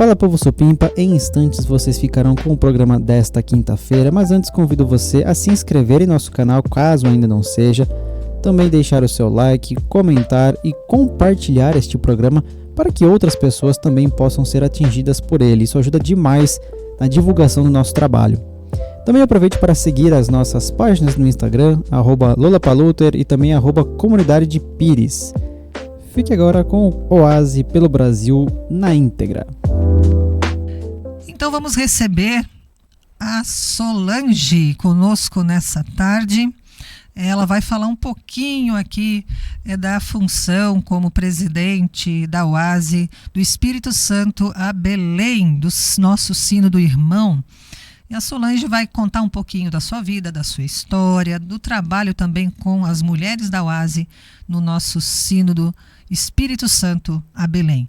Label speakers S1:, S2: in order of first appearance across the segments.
S1: Fala, povo supimpa, em instantes vocês ficarão com o programa desta quinta-feira, mas antes convido você a se inscrever em nosso canal, caso ainda não seja, também deixar o seu like, comentar e compartilhar este programa para que outras pessoas também possam ser atingidas por ele. Isso ajuda demais na divulgação do nosso trabalho. Também aproveite para seguir as nossas páginas no Instagram, @lolapaluter e também @comunidade de Pires. Fique agora com o Oase pelo Brasil na íntegra.
S2: Então vamos receber a Solange conosco nessa tarde. Ela vai falar um pouquinho aqui da função como presidente da Oase do Espírito Santo a Belém, do nosso Sínodo Irmão. E a Solange vai contar um pouquinho da sua vida, da sua história, do trabalho também com as mulheres da Oase no nosso Sínodo Espírito Santo a Belém.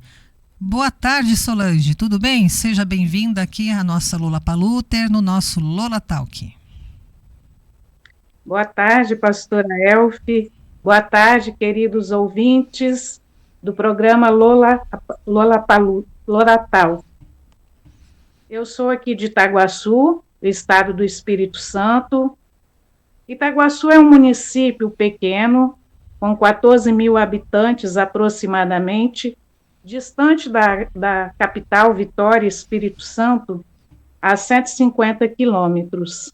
S2: Boa tarde, Solange, tudo bem? Seja bem-vinda aqui à nossa Lolapaluter, no nosso Lola Talk.
S3: Boa tarde, pastora Elfi. Boa tarde, queridos ouvintes do programa Lola Talk. Eu sou aqui de Itaguaçu, do estado do Espírito Santo. Itaguaçu é um município pequeno, com 14 mil habitantes aproximadamente, distante da capital Vitória, Espírito Santo, a 150 quilômetros.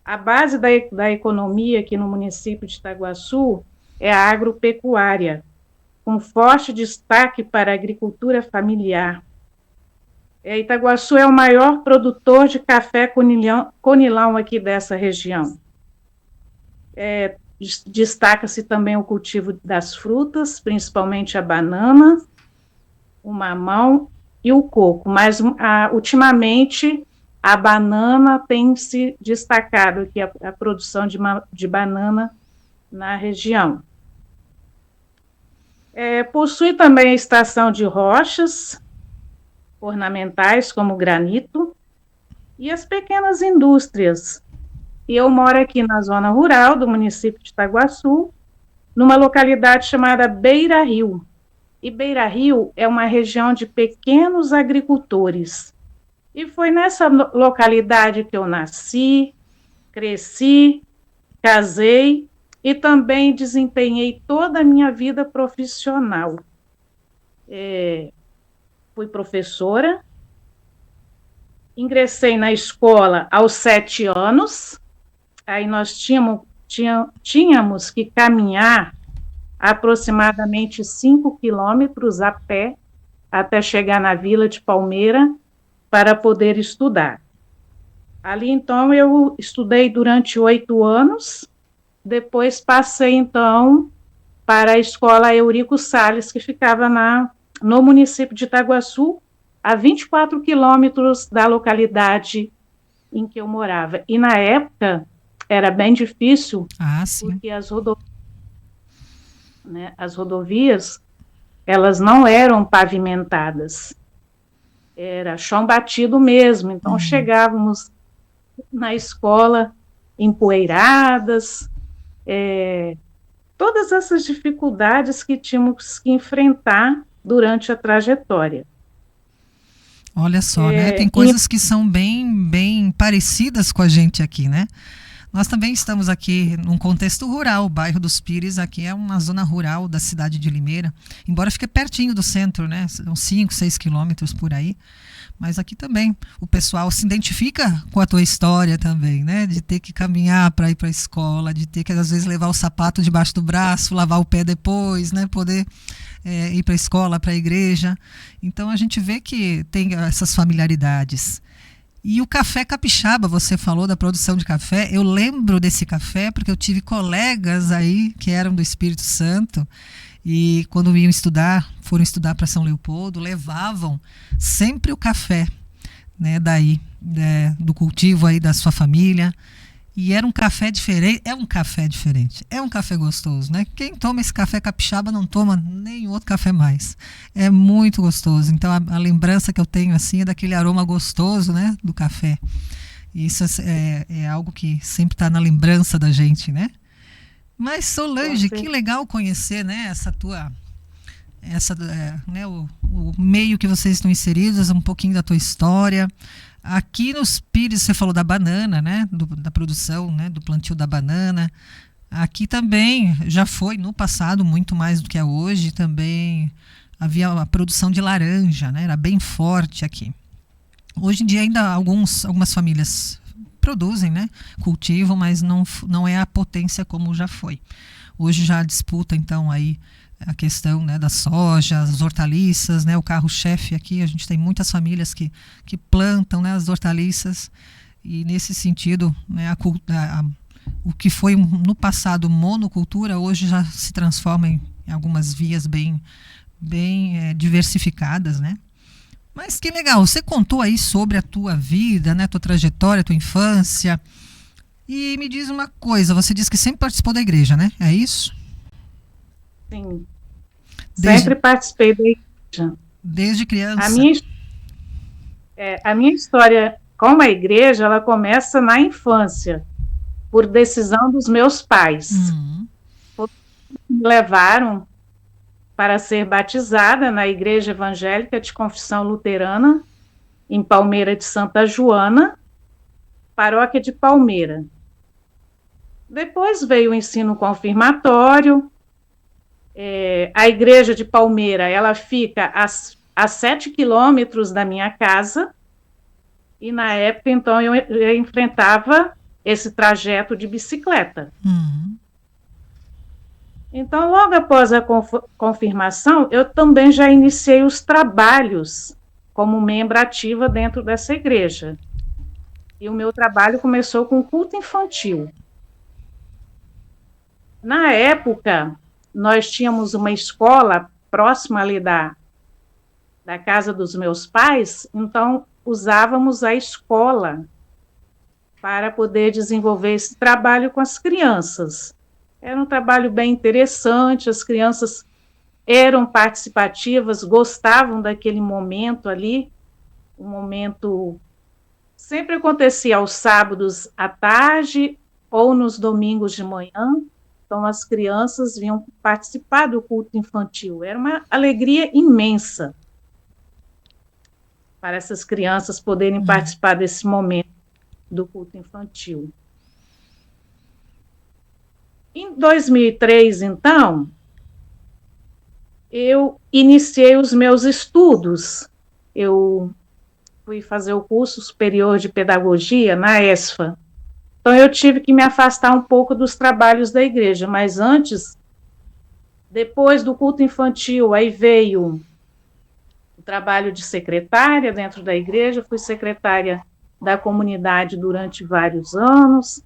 S3: A base da economia aqui no município de Itaguaçu é a agropecuária, com forte destaque para a agricultura familiar. Itaguaçu é o maior produtor de café conilão aqui dessa região. Destaca-se também o cultivo das frutas, principalmente a banana, o mamão e o coco, mas ultimamente a banana tem se destacado aqui, a produção de banana na região. Possui também a estação de rochas ornamentais, como granito, e as pequenas indústrias. E eu moro aqui na zona rural do município de Itaguaçu, numa localidade chamada Beira Rio. E Beira Rio é uma região de pequenos agricultores. E foi nessa localidade que eu nasci, cresci, casei e também desempenhei toda a minha vida profissional. Fui professora, ingressei na escola aos 7 anos, aí nós tínhamos que caminhar aproximadamente 5 quilômetros a pé até chegar na Vila de Palmeira para poder estudar. Ali, então, eu estudei durante 8 anos, depois passei, então, para a escola Eurico Salles, que ficava no município de Itaguaçu, a 24 quilômetros da localidade em que eu morava. E, na época, era bem difícil, porque as rodovias, elas não eram pavimentadas. Era chão batido mesmo, então chegávamos na escola empoeiradas, todas essas dificuldades que tínhamos que enfrentar durante a trajetória.
S2: Olha só, né? Tem coisas que são bem parecidas com a gente aqui, né? Nós também estamos aqui num contexto rural, o bairro dos Pires aqui é uma zona rural da cidade de Limeira, embora fique pertinho do centro, né? São 5, 6 quilômetros por aí, mas aqui também o pessoal se identifica com a tua história também, né? De ter que caminhar para ir para a escola, de ter que às vezes levar o sapato debaixo do braço, lavar o pé depois, né? Poder ir para a escola, para a igreja. Então a gente vê que tem essas familiaridades. E o café capixaba, você falou da produção de café, eu lembro desse café porque eu tive colegas aí que eram do Espírito Santo e quando foram estudar para São Leopoldo, levavam sempre o café, né, daí, do cultivo aí da sua família. E era um café diferente, é um café gostoso, né? Quem toma esse café capixaba não toma nenhum outro café mais. É muito gostoso. Então a lembrança que eu tenho assim é daquele aroma gostoso, né, do café. E isso é algo que sempre está na lembrança da gente, né? Mas Solange, que legal conhecer, né, essa tua né, o meio que vocês estão inseridos, um pouquinho da tua história. Aqui nos Pires, você falou da banana, né, da produção, né, do plantio da banana. Aqui também já foi, no passado, muito mais do que é hoje, também havia a produção de laranja, né, era bem forte aqui. Hoje em dia ainda algumas famílias produzem, né, cultivam, mas não é a potência como já foi. Hoje já disputa, então, aí a questão, né, da soja, as hortaliças, né, o carro-chefe aqui, a gente tem muitas famílias que plantam, né, as hortaliças, e nesse sentido, né, o que foi no passado monocultura, hoje já se transforma em algumas vias bem diversificadas, né? Mas que legal, você contou aí sobre a tua vida, né, tua trajetória, tua infância, e me diz uma coisa, você disse que sempre participou da igreja, né? É isso?
S3: Sim. Sempre participei da igreja.
S2: Desde criança?
S3: A minha história com a igreja, ela começa na infância, por decisão dos meus pais. Me levaram para ser batizada na Igreja Evangélica de Confissão Luterana, em Palmeira de Santa Joana, paróquia de Palmeira. Depois veio o ensino confirmatório. A igreja de Palmeira, ela fica a 7 quilômetros da minha casa, e na época, então, eu enfrentava esse trajeto de bicicleta. Então, logo após a confirmação, eu também já iniciei os trabalhos como membro ativa dentro dessa igreja. E o meu trabalho começou com culto infantil. Na época, nós tínhamos uma escola próxima ali da casa dos meus pais, então usávamos a escola para poder desenvolver esse trabalho com as crianças. Era um trabalho bem interessante, as crianças eram participativas, gostavam daquele momento ali, um momento sempre acontecia aos sábados à tarde ou nos domingos de manhã, então as crianças vinham participar do culto infantil, era uma alegria imensa para essas crianças poderem participar desse momento do culto infantil. Em 2003, então, eu iniciei os meus estudos. Eu fui fazer o curso superior de pedagogia na ESFA. Então, eu tive que me afastar um pouco dos trabalhos da igreja, mas antes, depois do culto infantil, aí veio o trabalho de secretária dentro da igreja, fui secretária da comunidade durante vários anos.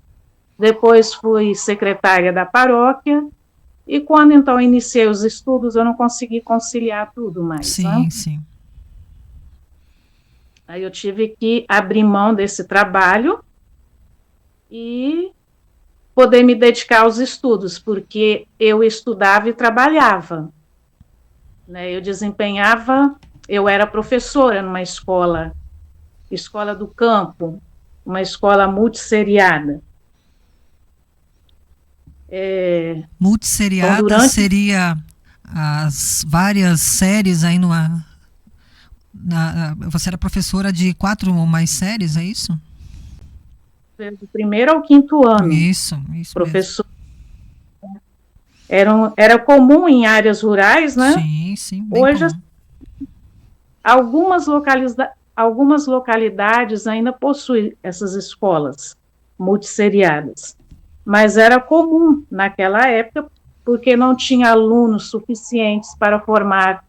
S3: Depois fui secretária da paróquia, e quando então iniciei os estudos, eu não consegui conciliar tudo mais.
S2: Sim,
S3: né?
S2: Sim.
S3: Aí eu tive que abrir mão desse trabalho e poder me dedicar aos estudos, porque eu estudava e trabalhava. Né? Eu era professora numa escola do campo, uma escola multisseriada.
S2: Multisseriada
S3: então,
S2: seria as várias séries aí você era professora de 4 ou mais séries, é isso?
S3: Do primeiro ao 5º ano.
S2: Isso
S3: professor. Era comum em áreas rurais, né?
S2: Sim.
S3: Hoje, algumas localidades ainda possuem essas escolas multisseriadas. Mas era comum naquela época, porque não tinha alunos suficientes para formar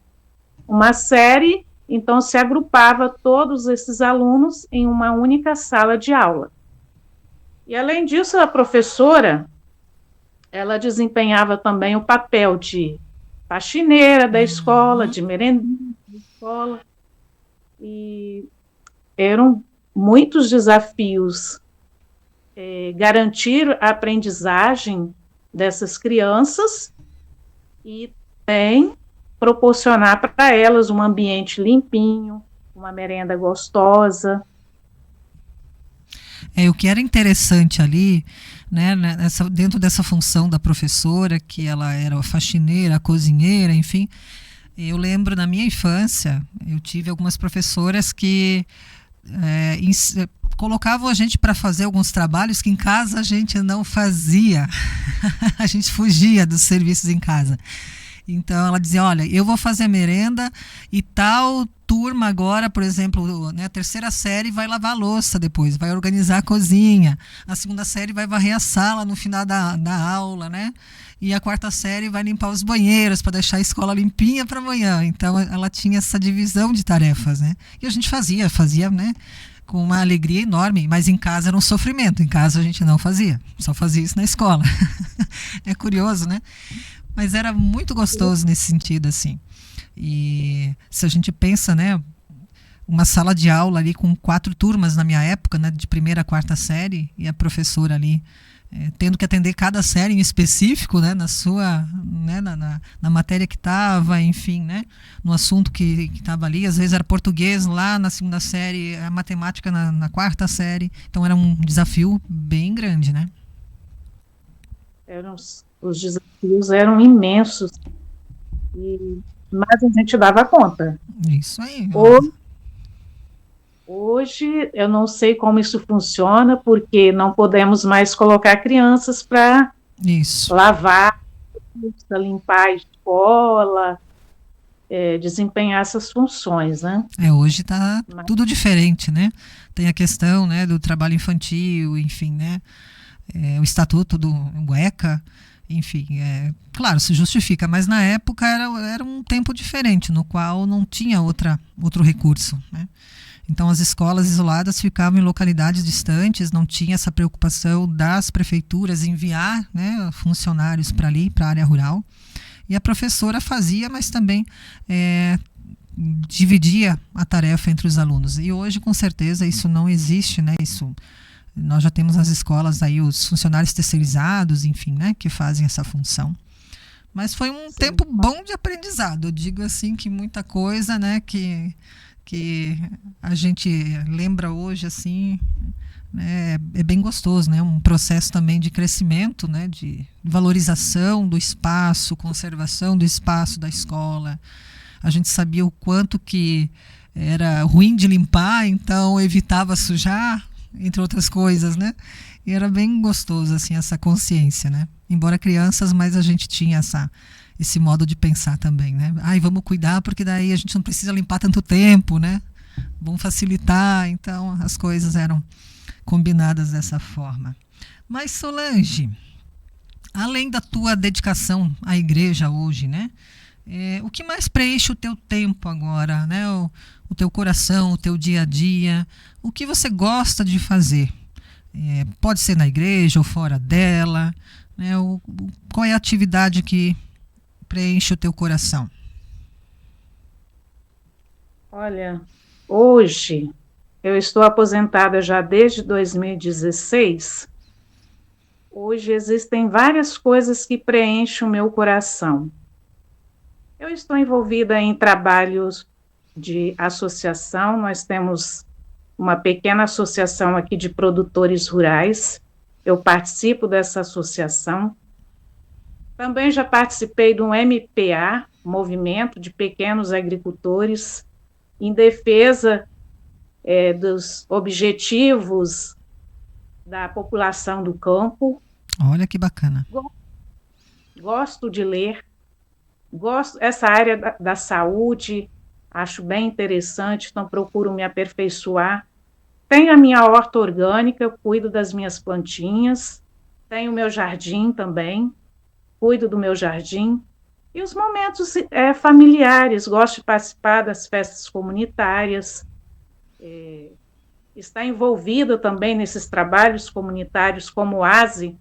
S3: uma série, então se agrupava todos esses alunos em uma única sala de aula. E, além disso, a professora, ela desempenhava também o papel de faxineira da escola, de merendeira da escola, e eram muitos desafios. Garantir a aprendizagem dessas crianças e também proporcionar para elas um ambiente limpinho, uma merenda gostosa.
S2: O que era interessante ali, né, dentro dessa função da professora, que ela era a faxineira, a cozinheira, enfim, Eu lembro, na minha infância, eu tive algumas professoras que colocavam a gente para fazer alguns trabalhos que em casa a gente não fazia. A gente fugia dos serviços em casa. Então ela dizia, olha, eu vou fazer a merenda e tal turma agora, por exemplo, né, a terceira série vai lavar a louça depois, vai organizar a cozinha, a segunda série vai varrer a sala no final da aula, né? E a quarta série vai limpar os banheiros para deixar a escola limpinha para amanhã. Então ela tinha essa divisão de tarefas, né? E a gente fazia, né? Com uma alegria enorme, mas em casa era um sofrimento. Em casa a gente não fazia, só fazia isso na escola. É curioso, né? Mas era muito gostoso nesse sentido, assim. E se a gente pensa, né, uma sala de aula ali com 4 turmas na minha época, né, de primeira a quarta série, e a professora ali tendo que atender cada série em específico, né, na sua, né, na matéria que estava, enfim, né, no assunto que estava ali. Às vezes era português lá na segunda série, a matemática na quarta série. Então era um desafio bem grande, né?
S3: Os desafios eram imensos, mas a gente dava conta.
S2: Isso aí.
S3: Hoje eu não sei como isso funciona, porque não podemos mais colocar crianças para lavar, limpar a escola, desempenhar essas funções, né?
S2: Hoje está tudo diferente, né? Tem a questão, né, do trabalho infantil, enfim, né? O estatuto do ECA, enfim, claro, se justifica, mas na época era um tempo diferente, no qual não tinha outro recurso, né? Então as escolas isoladas ficavam em localidades distantes, não tinha essa preocupação das prefeituras enviar, né, funcionários para ali, para a área rural, e a professora fazia, mas também dividia a tarefa entre os alunos. E hoje, com certeza, isso não existe, né? Nós já temos nas escolas aí os funcionários terceirizados, enfim, né, que fazem essa função. Mas foi um tempo bom de aprendizado. Eu digo assim que muita coisa, né, que a gente lembra hoje, assim, né, é bem gostoso, né? Um processo também de crescimento, né, de valorização do espaço, conservação do espaço da escola. A gente sabia o quanto que era ruim de limpar, então evitava sujar, entre outras coisas, né? E era bem gostoso, assim, essa consciência, né? Embora crianças, mas a gente tinha esse modo de pensar também, né? Vamos cuidar, porque daí a gente não precisa limpar tanto tempo, né? Vamos facilitar, então as coisas eram combinadas dessa forma. Mas, Solange, além da tua dedicação à igreja hoje, né? O que mais preenche o teu tempo agora, né? O teu coração, o teu dia a dia, o que você gosta de fazer? Pode ser na igreja ou fora dela, né? Qual é a atividade que preenche o teu coração?
S3: Olha, hoje eu estou aposentada já desde 2016. Hoje existem várias coisas que preenchem o meu coração. Eu estou envolvida em trabalhos de associação. Nós temos uma pequena associação aqui de produtores rurais. Eu participo dessa associação. Também já participei do MPA, Movimento de Pequenos Agricultores, em defesa dos objetivos da população do campo.
S2: Olha que bacana.
S3: Gosto de ler. Essa área da saúde, acho bem interessante, então procuro me aperfeiçoar. Tenho a minha horta orgânica, eu cuido das minhas plantinhas. Tenho o meu jardim também, cuido do meu jardim. E os momentos familiares, gosto de participar das festas comunitárias, estar envolvida também nesses trabalhos comunitários como o ASE.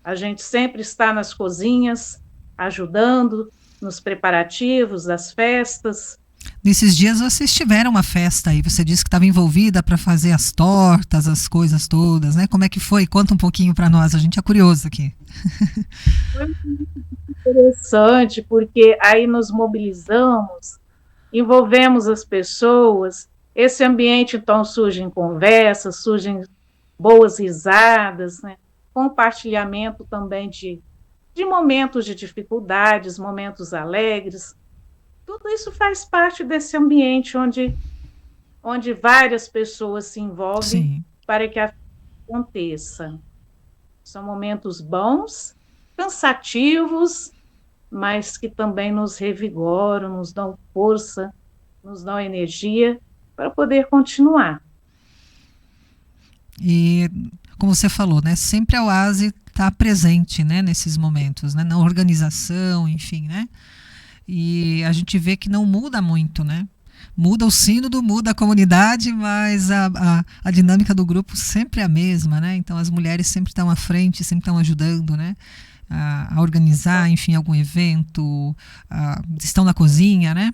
S3: A gente sempre está nas cozinhas, ajudando nos preparativos das festas.
S2: Nesses dias vocês tiveram uma festa aí, você disse que estava envolvida para fazer as tortas, as coisas todas, né? Como é que foi? Conta um pouquinho para nós, a gente é curioso aqui.
S3: Foi muito interessante, porque aí nos mobilizamos, envolvemos as pessoas, esse ambiente então surgem conversas, surgem boas risadas, né? Compartilhamento também de momentos de dificuldades, momentos alegres. tudo isso faz parte desse ambiente onde várias pessoas se envolvem
S2: Sim.
S3: para que a festa aconteça. São momentos bons, cansativos, mas que também nos revigoram, nos dão força, nos dão energia para poder continuar.
S2: E, como você falou, né, sempre a oase está presente, né, nesses momentos, né, na organização, enfim, né? E a gente vê que não muda muito, né? Muda o sínodo, muda a comunidade, mas a dinâmica do grupo sempre é a mesma, né? Então as mulheres sempre estão à frente, sempre estão ajudando, né? A organizar, enfim, algum evento, estão na cozinha, né?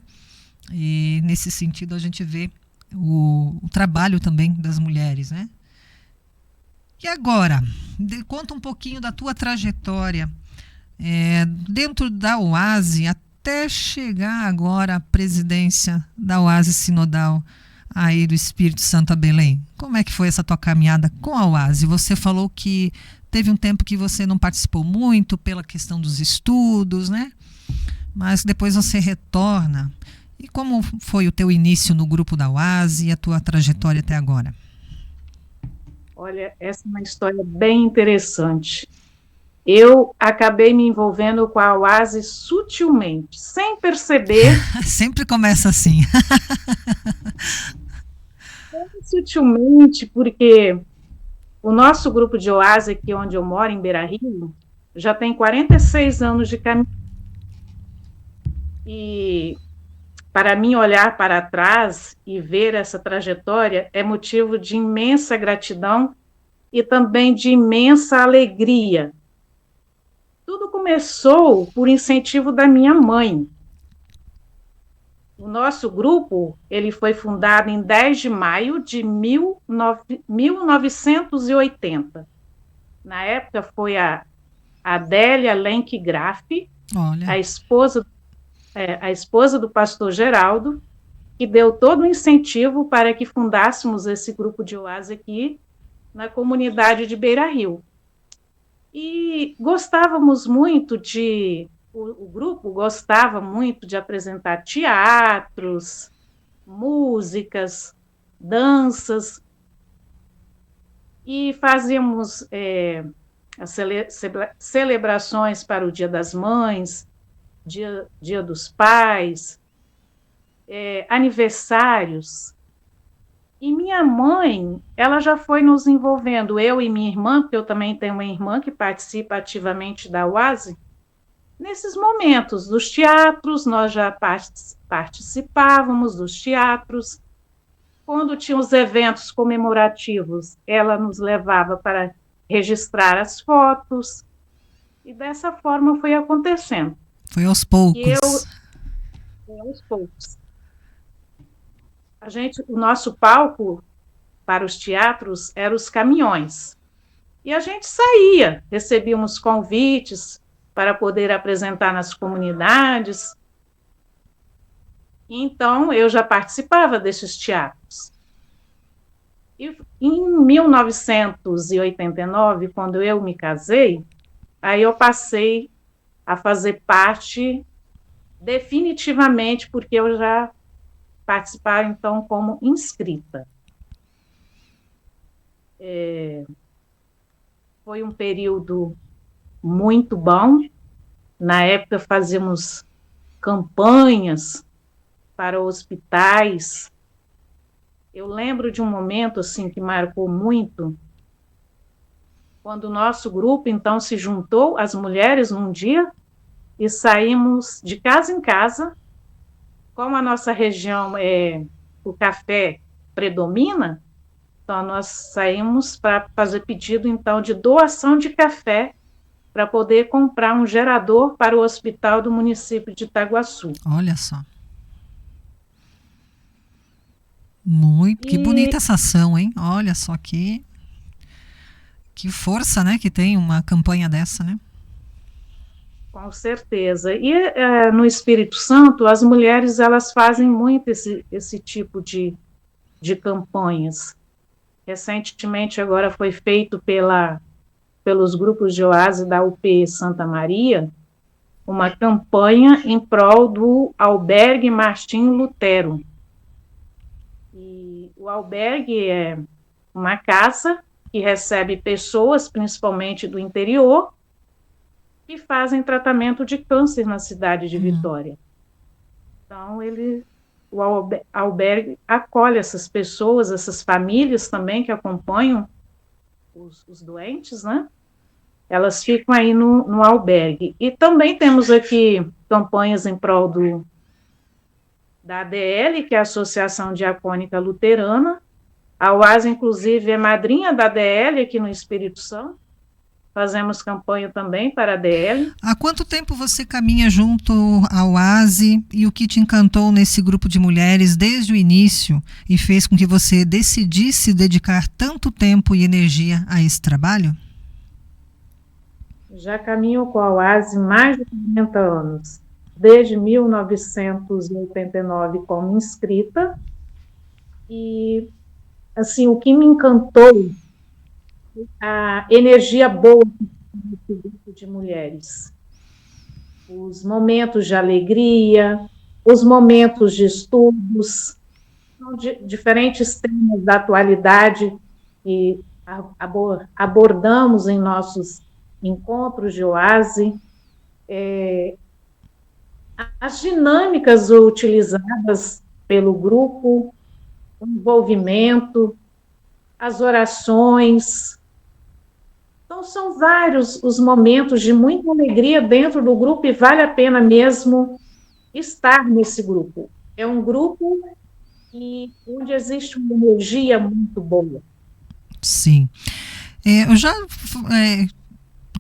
S2: E nesse sentido a gente vê o trabalho também das mulheres, né? E agora, conta um pouquinho da tua trajetória dentro da oase até chegar agora à presidência da oase sinodal aí do Espírito Santo a Belém. Como é que foi essa tua caminhada com a oase? Você falou que teve um tempo que você não participou muito pela questão dos estudos, né? Mas depois você retorna. E como foi o teu início no grupo da oase e a tua trajetória até agora?
S3: Olha, essa é uma história bem interessante. Eu acabei me envolvendo com a oase sutilmente, sem perceber.
S2: Sempre começa assim.
S3: Sutilmente, porque o nosso grupo de oase aqui onde eu moro, em Beira-Rio, já tem 46 anos de caminho. E para mim olhar para trás e ver essa trajetória é motivo de imensa gratidão e também de imensa alegria. Tudo começou por incentivo da minha mãe. O nosso grupo, ele foi fundado em 10 de maio de 1980. Na época foi a Adélia Lenk Graf, a esposa do pastor Geraldo, que deu todo o incentivo para que fundássemos esse grupo de oase aqui na comunidade de Beira-Rio. E gostávamos muito o grupo gostava muito de apresentar teatros, músicas, danças, e fazíamos as celebrações para o Dia das Mães, Dia dos Pais, aniversários. E minha mãe, ela já foi nos envolvendo, eu e minha irmã, porque eu também tenho uma irmã que participa ativamente da oase, nesses momentos dos teatros, nós já participávamos dos teatros. Quando tinha os eventos comemorativos, ela nos levava para registrar as fotos, e dessa forma foi acontecendo.
S2: Foi aos poucos.
S3: Aos poucos. O nosso palco para os teatros eram os caminhões. E a gente saía, recebíamos convites para poder apresentar nas comunidades. Então, eu já participava desses teatros. E em 1989, quando eu me casei, aí eu passei a fazer parte definitivamente, porque eu já participava, então, como inscrita. Foi um período muito bom. Na época, fazíamos campanhas para hospitais. Eu lembro de um momento assim, que marcou muito, quando o nosso grupo, então, se juntou, as mulheres, num dia, e saímos de casa em casa. Como a nossa região o café predomina, então nós saímos para fazer pedido, então, de doação de café para poder comprar um gerador para o hospital do município de Itaguaçu.
S2: Olha só. Que bonita essa ação, hein? Olha só que força, né, que tem uma campanha dessa, né?
S3: Com certeza. E no Espírito Santo, as mulheres elas fazem muito esse tipo de campanhas. Recentemente, agora foi feito pelos grupos de oase da UP Santa Maria, uma campanha em prol do Albergue Martim Lutero. E o albergue é uma casa que recebe pessoas, principalmente do interior, que fazem tratamento de câncer na cidade de Vitória. Então, o albergue acolhe essas pessoas, essas famílias também que acompanham os doentes, né? Elas ficam aí no albergue. E também temos aqui campanhas em prol da ADL, que é a Associação Diacônica Luterana. A UASE, inclusive, é madrinha da ADL aqui no Espírito Santo. Fazemos campanha também para a ADL.
S2: Há quanto tempo você caminha junto ao UASE e o que te encantou nesse grupo de mulheres desde o início e fez com que você decidisse dedicar tanto tempo e energia a esse trabalho?
S3: Já caminho com a UASE mais de 40 anos, desde 1989 como inscrita. E, assim, o que me encantou, a energia boa desse grupo de mulheres. Os momentos de alegria, os momentos de estudos, diferentes temas da atualidade que abordamos em nossos encontros de OASE, as dinâmicas utilizadas pelo grupo, o envolvimento, as orações. Então, são vários os momentos de muita alegria dentro do grupo e vale a pena mesmo estar nesse grupo. É um grupo onde existe uma energia muito boa.
S2: Sim. Eu já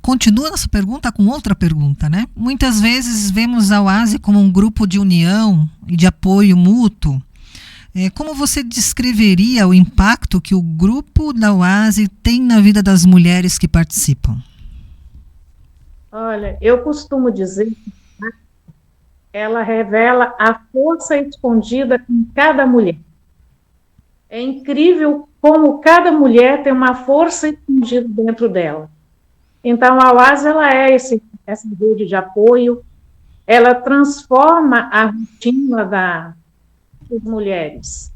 S2: continuo nessa pergunta com outra pergunta, né? Muitas vezes vemos a UASE como um grupo de união e de apoio mútuo. Como você descreveria o impacto que o grupo da UASE tem na vida das mulheres que participam?
S3: Olha, eu costumo dizer que ela revela a força escondida em cada mulher. É incrível como cada mulher tem uma força escondida dentro dela. Então, a UASE, ela é essa rede de apoio, ela transforma a rotina das mulheres.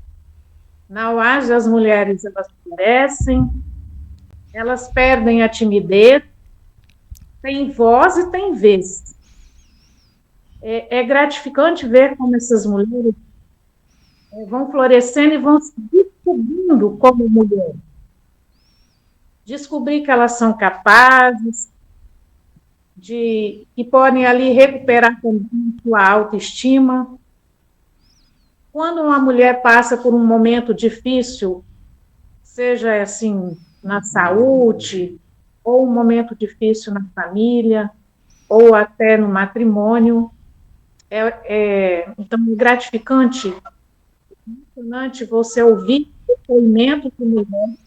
S3: Na UASE, as mulheres, elas florescem, elas perdem a timidez, têm voz e têm vez. É gratificante ver como essas mulheres vão florescendo e vão se descobrindo como mulher. Descobrir que elas são capazes, que podem ali recuperar também sua autoestima. Quando uma mulher passa por um momento difícil, seja assim na saúde, ou um momento difícil na família, ou até no matrimônio, então é gratificante você ouvir o depoimento de mulheres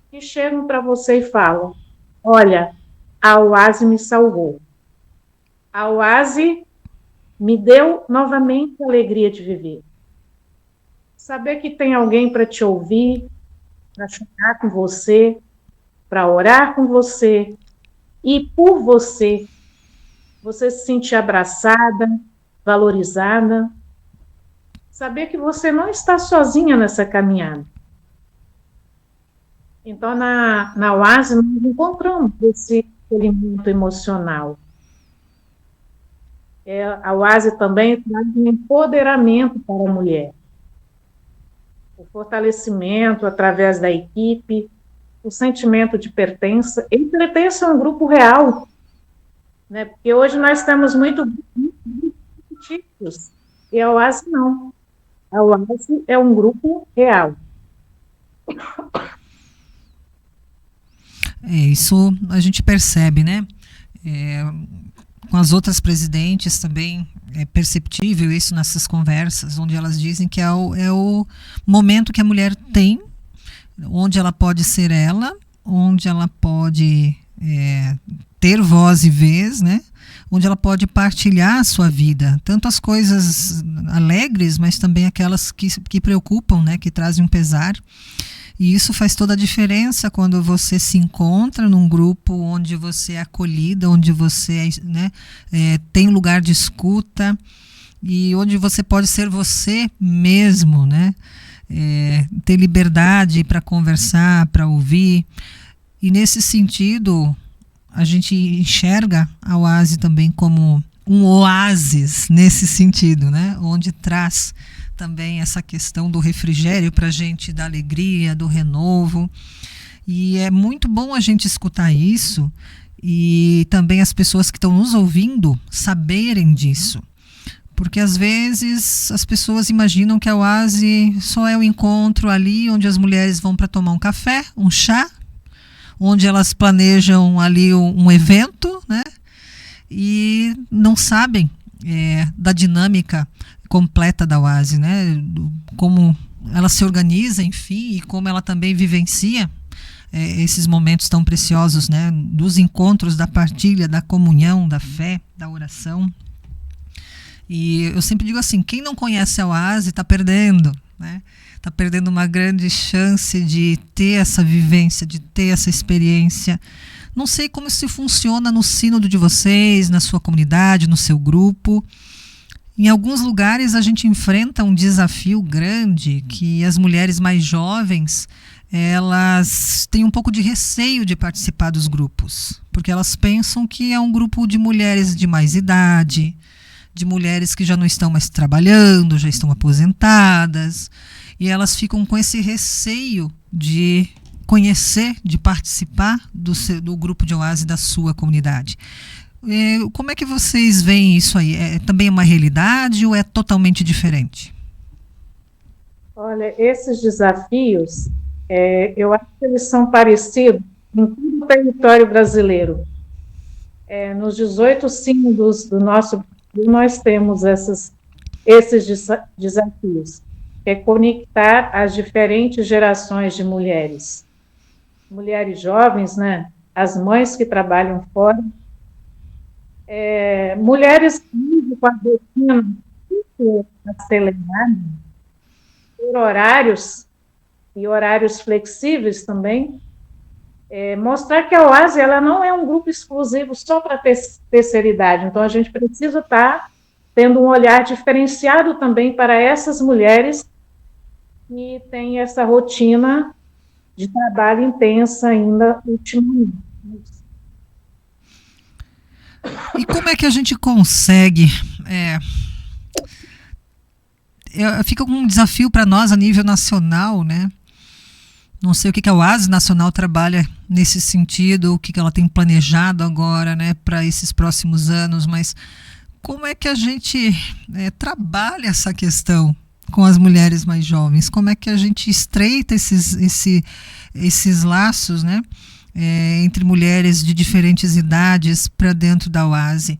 S3: que chegam para você e falam: olha, a UASE me salvou. A UASE me deu novamente a alegria de viver. Saber que tem alguém para te ouvir, para chorar com você, para orar com você, e por você se sentir abraçada, valorizada. Saber que você não está sozinha nessa caminhada. Então, na UASE, nós encontramos esse alimento emocional. A UASE também traz um empoderamento para a mulher. O fortalecimento através da equipe, o sentimento de pertença. Ele pertence a um grupo real, né? Porque hoje nós temos muito tipos, e a UASE não. A UASE é um grupo real.
S2: Isso a gente percebe, né? Com as outras presidentes também é perceptível isso nessas conversas, onde elas dizem que é o momento que a mulher tem, onde ela pode ser ela, onde ela pode ter voz e vez, né? Onde ela pode partilhar a sua vida, tanto as coisas alegres, mas também aquelas que preocupam, né? Que trazem um pesar. E isso faz toda a diferença quando você se encontra num grupo onde você é acolhida, onde você tem lugar de escuta e onde você pode ser você mesmo, né? Ter liberdade para conversar, para ouvir. E nesse sentido, a gente enxerga a Oase também como um oásis nesse sentido, né? Onde traz também essa questão do refrigério para a gente, da alegria, do renovo. E é muito bom a gente escutar isso e também as pessoas que estão nos ouvindo saberem disso. Porque às vezes as pessoas imaginam que a Oase só é um encontro ali onde as mulheres vão para tomar um café, um chá, onde elas planejam ali um evento, né? E não sabem da dinâmica completa da Oase, né? Como ela se organiza, enfim, e como ela também vivencia esses momentos tão preciosos, né? Dos encontros, da partilha, da comunhão, da fé, da oração. E eu sempre digo assim, quem não conhece a Oase está perdendo, né? Está perdendo uma grande chance de ter essa vivência, de ter essa experiência. Não sei como isso funciona no sínodo de vocês, na sua comunidade, no seu grupo. Em alguns lugares a gente enfrenta um desafio grande que as mulheres mais jovens, elas têm um pouco de receio de participar dos grupos, porque elas pensam que é um grupo de mulheres de mais idade, de mulheres que já não estão mais trabalhando, já estão aposentadas, e elas ficam com esse receio de conhecer, de participar do grupo de Oase da sua comunidade. Como é que vocês veem isso aí? Também é uma realidade ou é totalmente diferente?
S3: Olha, esses desafios, eu acho que eles são parecidos em todo o território brasileiro. Nos 18 sínodos do nosso Brasil, nós temos esses desafios, que é conectar as diferentes gerações de mulheres. Mulheres jovens, né? As mães que trabalham fora, mulheres com a rotina muito acelerada, por horários e horários flexíveis também, mostrar que a Oase ela não é um grupo exclusivo só para terceira idade. Então, a gente precisa estar tendo um olhar diferenciado também para essas mulheres que têm essa rotina de trabalho intensa ainda ultimamente.
S2: E como é que a gente consegue... fica um desafio para nós a nível nacional, né? Não sei o que a Oase Nacional trabalha nesse sentido, o que ela tem planejado agora, né, para esses próximos anos, mas como é que a gente trabalha essa questão com as mulheres mais jovens? Como é que a gente estreita esses laços, né, entre mulheres de diferentes idades para dentro da Oase?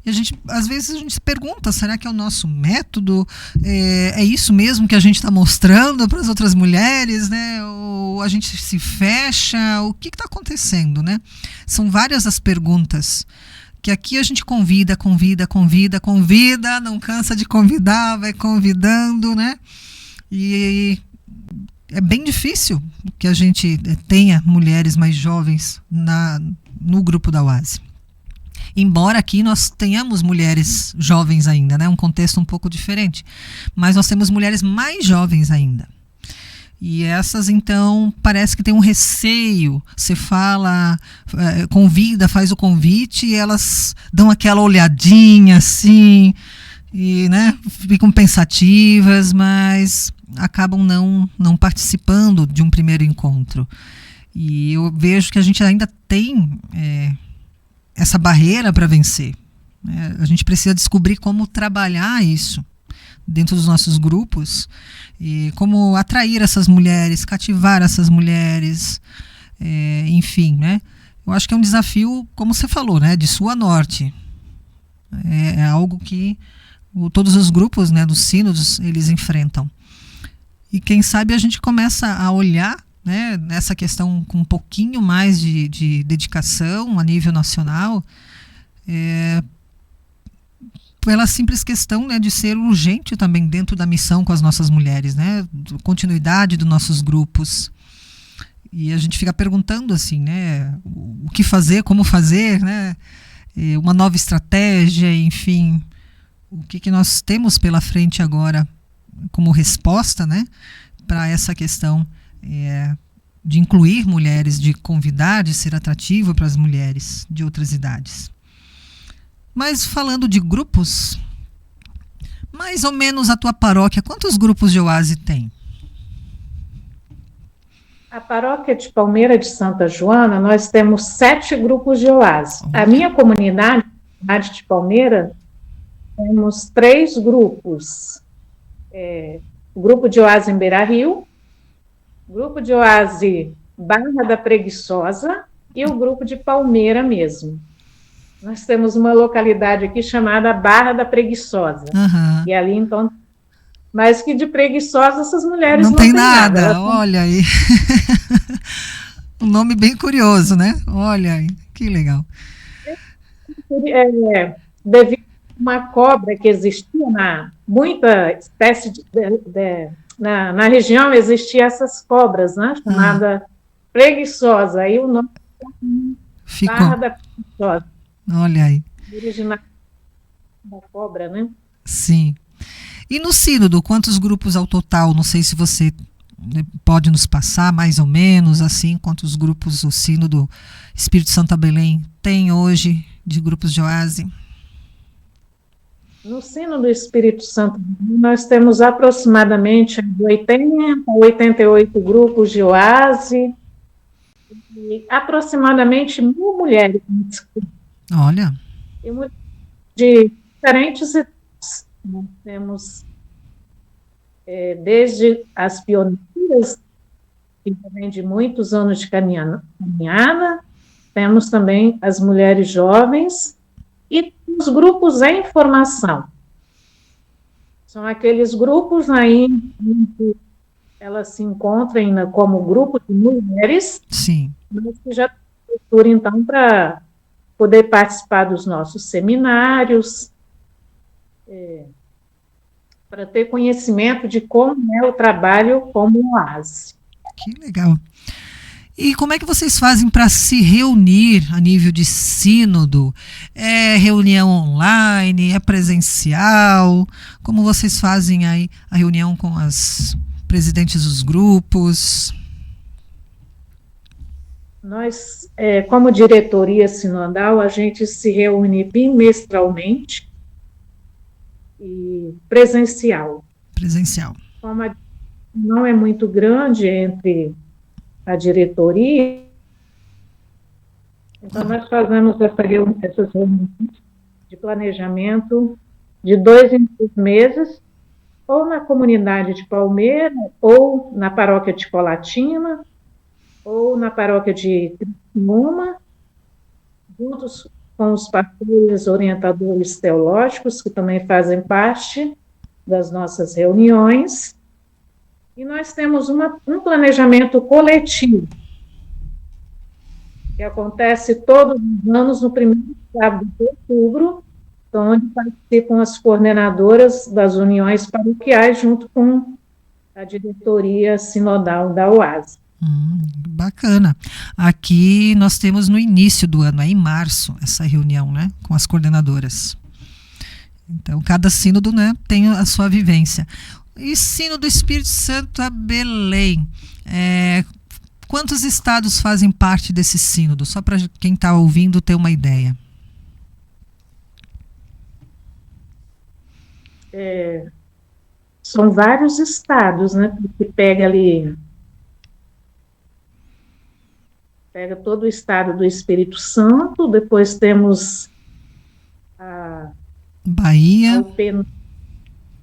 S2: E às vezes a gente se pergunta, será que é o nosso método? É isso mesmo que a gente está mostrando para as outras mulheres, né? Ou a gente se fecha? O que está acontecendo, né? São várias as perguntas que aqui a gente convida, não cansa de convidar, vai convidando, né? E é bem difícil que a gente tenha mulheres mais jovens no grupo da Oase. Embora aqui nós tenhamos mulheres jovens ainda, né? Um contexto um pouco diferente. Mas nós temos mulheres mais jovens ainda. E essas, então, parece que tem um receio. Você fala, convida, faz o convite e elas dão aquela olhadinha assim, e, né, ficam pensativas, mas acabam não participando de um primeiro encontro. E eu vejo que a gente ainda tem... essa barreira para vencer. A gente precisa descobrir como trabalhar isso dentro dos nossos grupos e como atrair essas mulheres, cativar essas mulheres, enfim, né? Eu acho que é um desafio, como você falou, né, de sul a norte. É algo que todos os grupos, né, dos sínodos, eles enfrentam. E quem sabe a gente começa a olhar, né, nessa questão com um pouquinho mais de dedicação a nível nacional, pela simples questão, né, de ser urgente também dentro da missão com as nossas mulheres, né, continuidade dos nossos grupos. E a gente fica perguntando assim, né? O que fazer, como fazer, né? Uma nova estratégia, enfim. O que nós temos pela frente agora como resposta, né? Para essa questão de incluir mulheres, de convidar, de ser atrativo para as mulheres de outras idades. Mas falando de grupos, mais ou menos a tua paróquia, quantos grupos de oase tem?
S3: A paróquia de Palmeira de Santa Joana, nós temos 7 grupos de oase. A minha comunidade, a cidade de Palmeira, temos 3 grupos. O grupo de oase em Beira Rio, o grupo de oase Barra da Preguiçosa e o grupo de Palmeira mesmo. Nós temos uma localidade aqui chamada Barra da Preguiçosa.
S2: Uhum.
S3: E ali, então, mas que de preguiçosa essas mulheres não
S2: tem
S3: têm nada.
S2: Olha aí. Um nome bem curioso, né? Olha aí, que legal.
S3: Devido a uma cobra que existia muita espécie na região, existiam essas cobras, né? Chamada preguiçosa. Aí o nome
S2: ficou
S3: Barra da Preguiçosa.
S2: Olha aí.
S3: Original da cobra, né?
S2: Sim. E no sínodo, quantos grupos ao total? Não sei se você pode nos passar, mais ou menos, assim, quantos grupos o sínodo Espírito Santo a Belém tem hoje de grupos de oase?
S3: No sínodo Espírito Santo, nós temos aproximadamente 80 a 88 grupos de oase e aproximadamente 1.000 mulheres.
S2: Olha.
S3: De diferentes idades. Nós temos desde as pioneiras, que vêm de muitos anos de caminhada, temos também as mulheres jovens e os grupos em formação. São aqueles grupos aí em que elas se encontram ainda como grupo de mulheres,
S2: sim,
S3: mas que já procuram, então, para poder participar dos nossos seminários, para ter conhecimento de como é o trabalho como oase.
S2: Que legal. E como é que vocês fazem para se reunir a nível de sínodo? É reunião online? É presencial? Como vocês fazem aí a reunião com as presidentes dos grupos?
S3: Nós, como diretoria sinodal, a gente se reúne bimestralmente e presencial.
S2: Presencial.
S3: Como a não é muito grande entre a diretoria, então nós fazemos essas reuniões de planejamento de 2 em 2 meses, ou na comunidade de Palmeira, ou na paróquia de Colatina, ou na paróquia de Criciúma, juntos com os pastores orientadores teológicos, que também fazem parte das nossas reuniões, e nós temos um planejamento coletivo, que acontece todos os anos no primeiro sábado de outubro, onde participam as coordenadoras das uniões paroquiais, junto com a diretoria sinodal da oase.
S2: Bacana. Aqui nós temos no início do ano, em março, essa reunião, né, com as coordenadoras. Então, cada sínodo, né, tem a sua vivência. E sínodo do Espírito Santo a Belém. Quantos estados fazem parte desse sínodo? Só para quem está ouvindo ter uma ideia.
S3: São vários estados, né, que pega todo o estado do Espírito Santo, depois temos a
S2: Bahia,
S3: o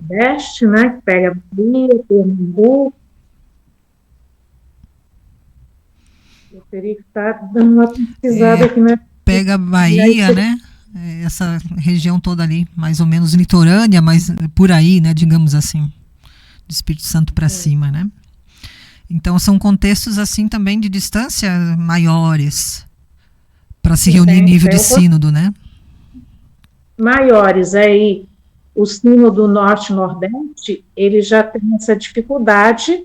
S3: Nordeste, né, que pega Bahia, Pernambuco. Eu teria que estar dando uma pesquisada aqui, né?
S2: Pega Bahia, né? Essa região toda ali, mais ou menos litorânea, mas por aí, né, digamos assim, do Espírito Santo para cima, né? Então são contextos assim também de distância maiores para se reunir em nível de sínodo, né?
S3: Maiores, aí o sínodo Norte-Nordeste, ele já tem essa dificuldade,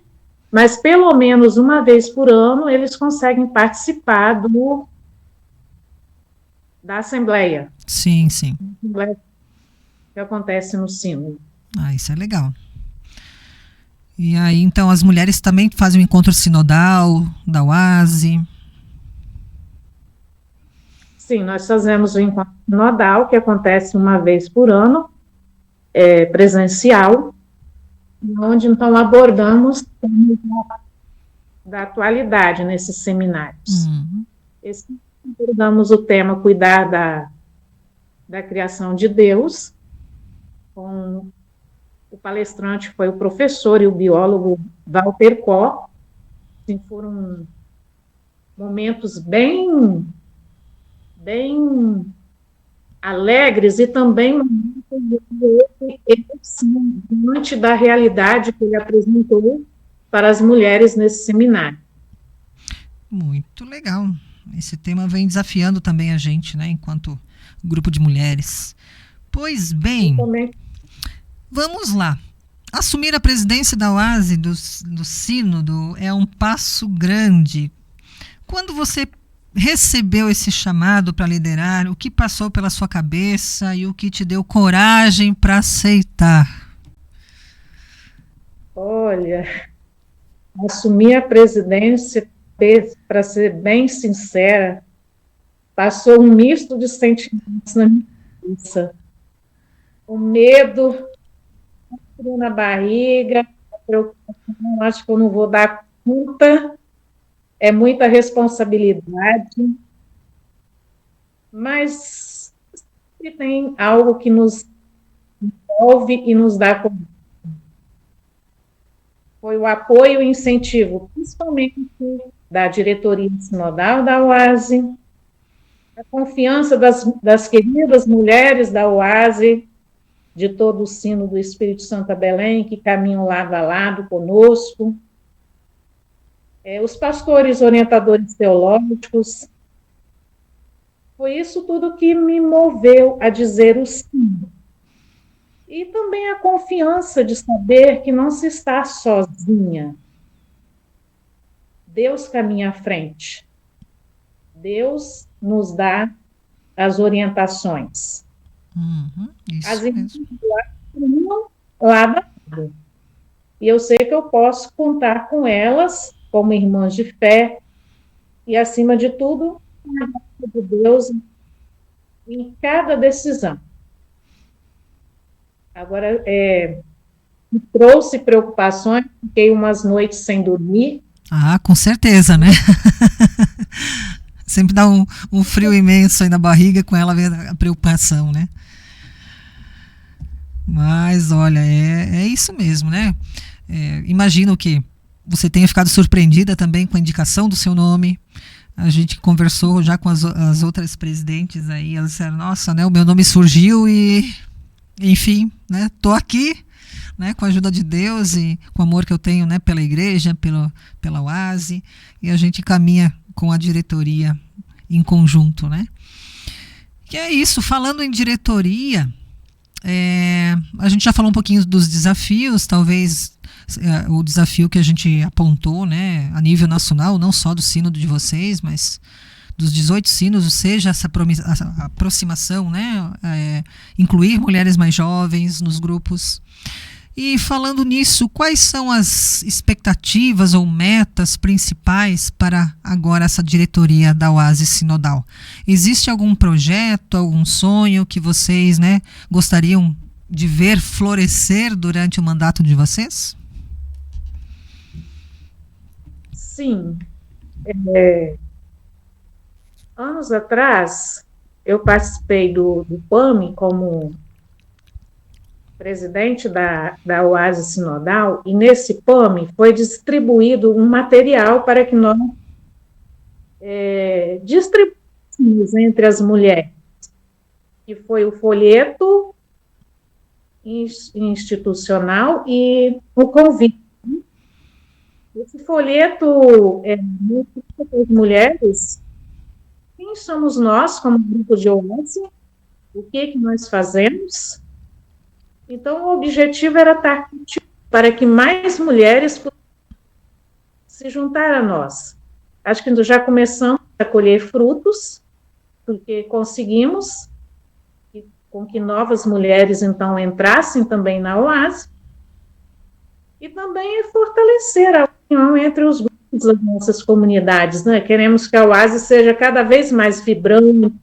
S3: mas pelo menos uma vez por ano eles conseguem participar da Assembleia.
S2: Sim, sim.
S3: Que acontece no sino.
S2: Isso é legal. E aí, então, as mulheres também fazem o encontro sinodal da UASE?
S3: Sim, nós fazemos o encontro sinodal, que acontece uma vez por ano, presencial, onde, então, abordamos temas da atualidade nesses seminários. Abordamos o tema cuidar da criação de Deus, com o palestrante foi o professor e o biólogo Walter Koch. Assim, foram momentos bem alegres e também diante da realidade que ele apresentou para as mulheres nesse seminário.
S2: Muito legal. Esse tema vem desafiando também a gente, né, enquanto grupo de mulheres. Pois bem, vamos lá. Assumir a presidência da UASE, do Sínodo, é um passo grande. Quando você recebeu esse chamado para liderar, o que passou pela sua cabeça e o que te deu coragem para aceitar?
S3: Olha, assumir a presidência, para ser bem sincera, passou um misto de sentimentos na minha cabeça. O medo, frio na barriga, a preocupação, acho que eu não vou dar conta, é muita responsabilidade, mas sempre tem algo que nos envolve e nos dá coragem. Foi o apoio e incentivo, principalmente da diretoria sinodal da UASE, a confiança das queridas mulheres da UASE, de todo o sino do Espírito Santo a Belém, que caminham lado a lado conosco, os pastores orientadores teológicos. Foi isso tudo que me moveu a dizer o sim. E também a confiança de saber que não se está sozinha. Deus caminha à frente. Deus nos dá as orientações.
S2: As irmãs
S3: lado a lado. E eu sei que eu posso contar com elas como irmãs de fé e, acima de tudo, a graça de Deus em cada decisão. Agora, me trouxe preocupações, fiquei umas noites sem dormir.
S2: Com certeza, né? Sempre dá um frio imenso aí na barriga, com ela vem a preocupação, né? Mas, olha, é isso mesmo, né? Imagino que você tenha ficado surpreendida também com a indicação do seu nome. A gente conversou já com as outras presidentes aí, elas disseram, nossa, né, o meu nome surgiu e, enfim, né, tô aqui, né, com a ajuda de Deus e com o amor que eu tenho, né, pela igreja, pela UASE, e a gente caminha com a diretoria em conjunto, né? Que é isso, falando em diretoria, a gente já falou um pouquinho dos desafios, talvez o desafio que a gente apontou, né, a nível nacional, não só do sínodo de vocês, mas dos 18 sínodos, seja essa aproximação, né, incluir mulheres mais jovens nos grupos. E falando nisso, quais são as expectativas ou metas principais para agora essa diretoria da UASE Sinodal? Existe algum projeto, algum sonho que vocês, né, gostariam de ver florescer durante o mandato de vocês?
S3: Sim. Anos atrás, eu participei do PAMI como presidente da UASE Sinodal, e nesse PAMI foi distribuído um material para que nós distribuíssemos entre as mulheres, que foi o folheto institucional e o convite. Esse folheto para as mulheres, quem somos nós como grupo de UASE, o que nós fazemos. Então, o objetivo era estar para que mais mulheres se juntar a nós. Acho que já começamos a colher frutos, porque conseguimos com que novas mulheres, então, entrassem também na Oase, e também fortalecer a união entre os grupos das nossas comunidades, né? Queremos que a Oase seja cada vez mais vibrante,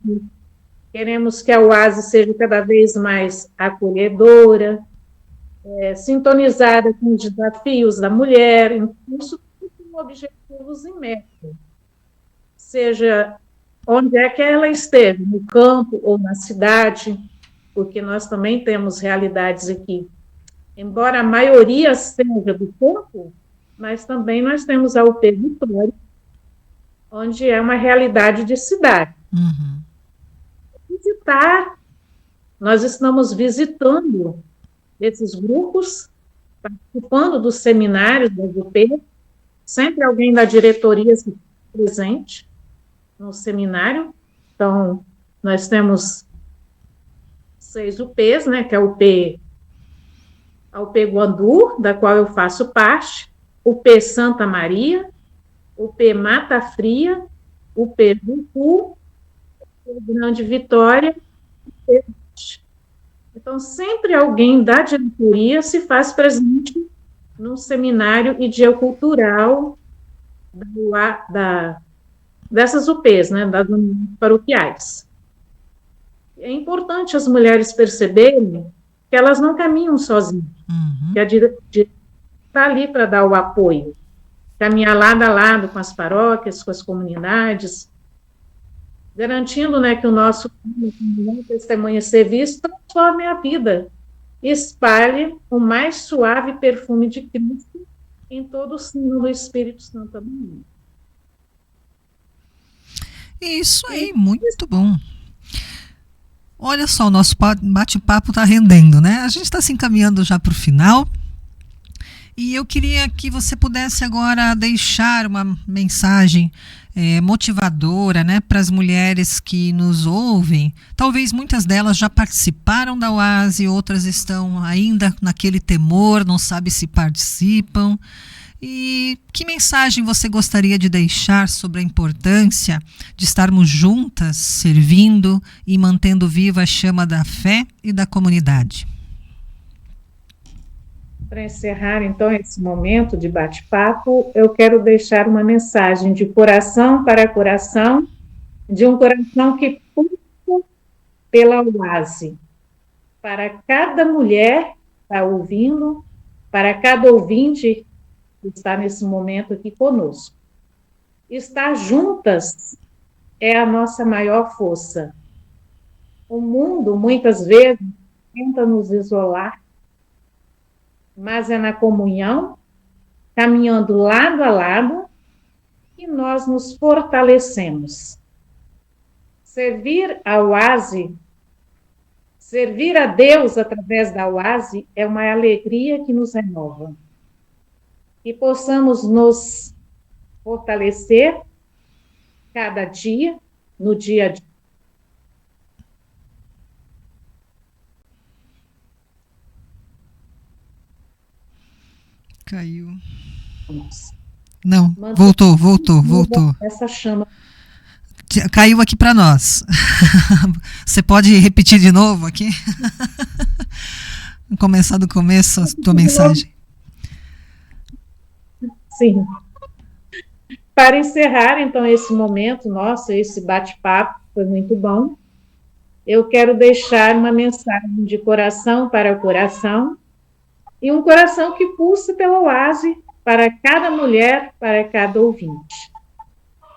S3: queremos que a Oase seja cada vez mais acolhedora, sintonizada com os desafios da mulher, isso com objetivos em meta, seja onde é que ela esteve, no campo ou na cidade, porque nós também temos realidades aqui. Embora a maioria seja do campo, mas também nós temos a UP Vitória, onde é uma realidade de cidade.
S2: Uhum.
S3: Nós estamos visitando esses grupos, participando dos seminários da UP, sempre alguém da diretoria se presente no seminário. Então, nós temos 6 UPs, né, que é a UP Guandu, da qual eu faço parte, UP Santa Maria, UP Mata Fria, UP Bucu, UP Grande Vitória. Então, sempre alguém da diretoria se faz presente num seminário idiocultural dessas UPs, né, das uniões paroquiais. É importante as mulheres perceberem que elas não caminham sozinhas, que a diretoria está ali para dar o apoio, caminhar lado a lado com as paróquias, com as comunidades, garantindo, né, que o nosso testemunho serviço transforme a vida, espalhe o mais suave perfume de Cristo em todo o sino do Espírito Santo. Amém.
S2: Isso aí, muito bom. Olha só, o nosso bate-papo está rendendo, né? A gente está se encaminhando já para o final. E eu queria que você pudesse agora deixar uma mensagem motivadora, né, para as mulheres que nos ouvem. Talvez muitas delas já participaram da Oase, outras estão ainda naquele temor, não sabe se participam. E que mensagem você gostaria de deixar sobre a importância de estarmos juntas, servindo e mantendo viva a chama da fé e da comunidade?
S3: Para encerrar, então, esse momento de bate-papo, eu quero deixar uma mensagem de coração para coração, de um coração que pulsa pela Oase, para cada mulher que está ouvindo, para cada ouvinte que está nesse momento aqui conosco. Estar juntas é a nossa maior força. O mundo, muitas vezes, tenta nos isolar, mas é na comunhão, caminhando lado a lado, que nós nos fortalecemos. Servir a Oase, servir a Deus através da Oase, é uma alegria que nos renova. E possamos nos fortalecer cada dia, no dia a dia.
S2: Caiu. Não, voltou.
S3: Essa chama.
S2: Caiu aqui para nós. Você pode repetir de novo aqui? Começar do começo a tua mensagem.
S3: Sim. Para encerrar, então, esse momento nosso, esse bate-papo, foi muito bom. Eu quero deixar uma mensagem de coração para coração, e um coração que pulsa pela Oase para cada mulher, para cada ouvinte.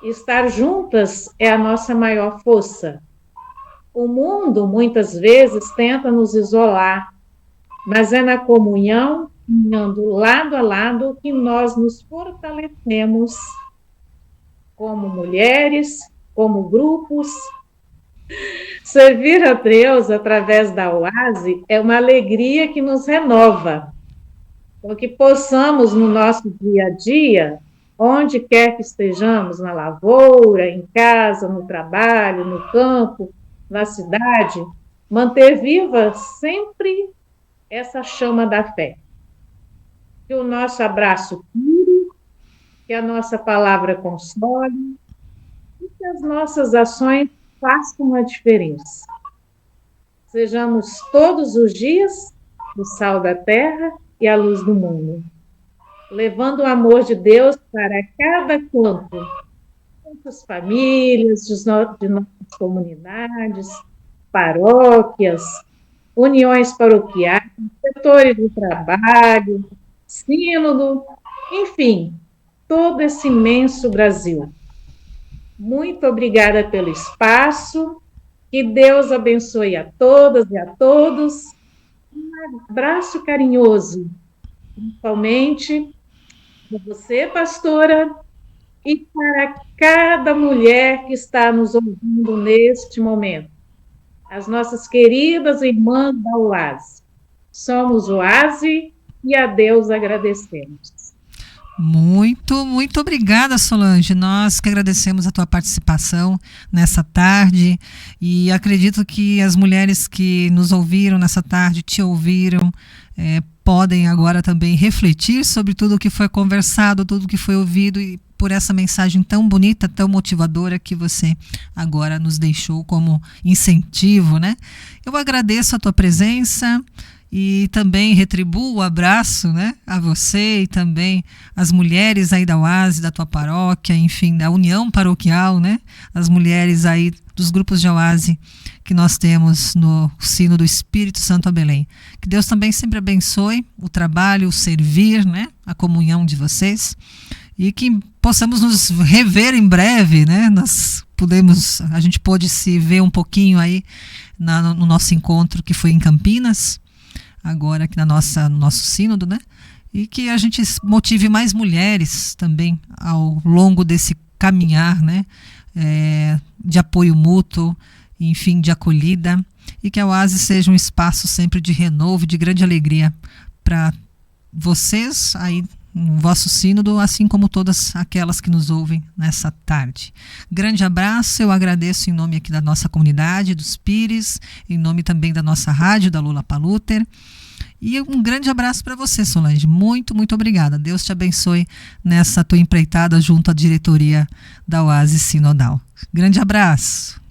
S3: Estar juntas é a nossa maior força. O mundo, muitas vezes, tenta nos isolar, mas é na comunhão, caminhando lado a lado, que nós nos fortalecemos como mulheres, como grupos. Servir a Deus através da Oase é uma alegria que nos renova. Então, que possamos, no nosso dia a dia, onde quer que estejamos, na lavoura, em casa, no trabalho, no campo, na cidade, manter viva sempre essa chama da fé. Que o nosso abraço puro, que a nossa palavra console e que as nossas ações façam a diferença. Sejamos todos os dias o sal da terra e a luz do mundo, levando o amor de Deus para cada canto, nossas famílias, de nossas comunidades, paróquias, uniões paroquiais, setores do trabalho, sínodo, enfim, todo esse imenso Brasil. Muito obrigada pelo espaço, que Deus abençoe a todas e a todos. Um abraço carinhoso, principalmente para você, pastora, e para cada mulher que está nos ouvindo neste momento. As nossas queridas irmãs da UASE. Somos UASE e a Deus agradecemos.
S2: Muito obrigada, Solange. Nós que agradecemos a tua participação nessa tarde e acredito que as mulheres que nos ouviram nessa tarde, te ouviram, podem agora também refletir sobre tudo o que foi conversado, tudo o que foi ouvido e por essa mensagem tão bonita, tão motivadora que você agora nos deixou como incentivo, né? Eu agradeço a tua presença e também retribuo o abraço, né, a você e também as mulheres aí da UASE, da tua paróquia, enfim, da União Paroquial, né, as mulheres aí dos grupos de UASE que nós temos no Sino do Espírito Santo a Belém. Que Deus também sempre abençoe o trabalho, o servir, né, a comunhão de vocês e que possamos nos rever em breve, né, a gente pôde se ver um pouquinho aí no nosso encontro que foi em Campinas, agora aqui no nosso sínodo, né? E que a gente motive mais mulheres também ao longo desse caminhar, né? De apoio mútuo, enfim, de acolhida, e que a UASE seja um espaço sempre de renovo, de grande alegria para vocês aí no vosso sínodo, assim como todas aquelas que nos ouvem nessa tarde. Grande abraço, eu agradeço em nome aqui da nossa comunidade, dos Pires, em nome também da nossa rádio, da Lula Paluter. E um grande abraço para você, Solange. Muito obrigada. Deus te abençoe nessa tua empreitada junto à diretoria da UASE Sinodal. Grande abraço.